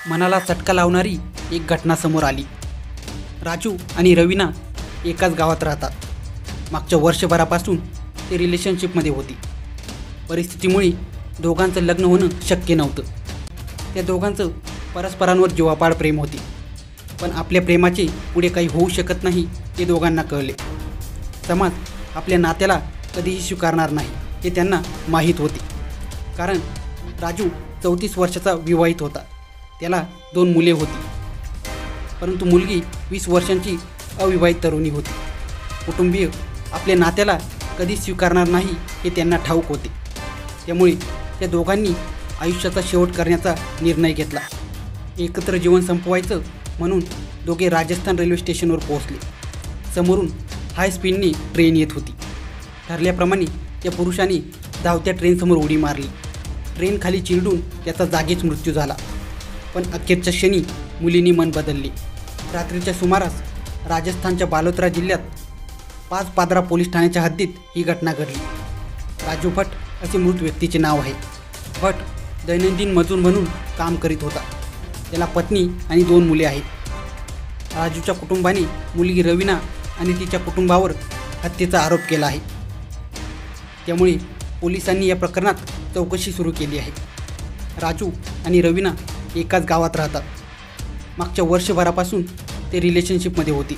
मनाला चटका लावणारी एक घटना समोर आली। राजू आणि रवीना एकाच गावात राहतात। मागच्या वर्षभरापासून ते रिलेशनशिपमध्ये होते। परिस्थितीमुळे दोघांचं लग्न होणं शक्य नव्हतं। त्या दोघांचं परस्परांवर जीवापाड प्रेम होते, पण आपल्या प्रेमाचे पुढे काही होऊ शकत नाही हे दोघांना कळले। समाज आपल्या नात्याला कधीही स्वीकारणार नाही हे त्यांना माहीत होते, कारण राजू 34 वर्षाचा विवाहित होता। त्याला 2 मुले होती, परंतु मुलगी 20 वर्षांची अविवाहित तरुणी होती। कुटुंबीय आपल्या नात्याला कधी स्वीकारणार नाही हे त्यांना ठाऊक होते। त्यामुळे त्या दोघांनी आयुष्याचा शेवट करण्याचा निर्णय घेतला। एकत्र जीवन संपवायचं म्हणून दोघे राजस्थान रेल्वे स्टेशनवर पोहोचले। समोरून हाय स्पीडने ट्रेन येत होती। ठरल्याप्रमाणे त्या पुरुषाने धावत्या ट्रेनसमोर उडी मारली। ट्रेन खाली चिरडून त्याचा जागीच मृत्यू झाला, पण अखेरच्या क्षणी मुलीने मन बदलले। रात्रीच्या सुमारास राजस्थानच्या बालोतरा जिल्ह्यात 5 पादरा पोलीस ठाण्याच्या हद्दीत ही घटना घडली। राजू भट असे मृत व्यक्तीचे नाव आहे। भट दैनंदिन मजूर म्हणून काम करीत होता। त्याला पत्नी आणि 2 मुले आहेत। राजूच्या कुटुंबाने मुलगी रवीना आणि तिच्या कुटुंबावर हत्येचा आरोप केला आहे। त्यामुळे पोलिसांनी या प्रकरणात चौकशी सुरू केली आहे। राजू आणि रवीना एकाच गावात राहतात। मागच्या वर्षभरापासून ते रिलेशनशिपमध्ये होते।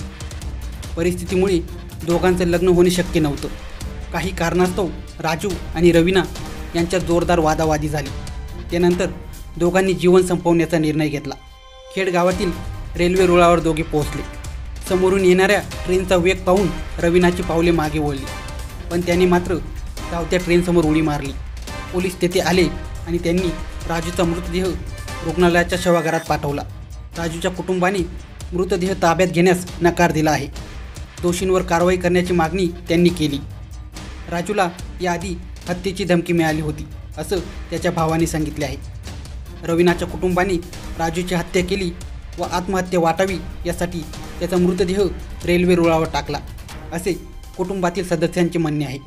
परिस्थितीमुळे दोघांचं लग्न होणे शक्य नव्हतं। काही कारणास्तव राजू आणि रवीना यांच्यात जोरदार वादावादी झाली। त्यानंतर दोघांनी जीवन संपवण्याचा निर्णय घेतला। खेड गावातील रेल्वे रुळावर दोघे पोहोचले। समोरून येणाऱ्या ट्रेनचा वेग पाहून रवीनाची पावले मागे वळली, पण त्याने मात्र धावत्या ट्रेनसमोर उडी मारली। पोलीस तेथे आले आणि त्यांनी राजूचा मृतदेह रुग्णालयाच्या शवागारात पाठवला। राजूच्या कुटुंबाने मृतदेह ताब्यात घेण्यास नकार दिला आहे। दोषींवर कारवाई करण्याची मागणी त्यांनी केली। राजूला याआधी हत्येची धमकी मिळाली होती, असं त्याच्या भावाने सांगितले आहे। रवीनाच्या कुटुंबाने राजूची हत्या केली व आत्महत्या वाटावी यासाठी त्याचा मृतदेह रेल्वे रुळावर टाकला, असे कुटुंबातील सदस्यांचे म्हणणे आहे।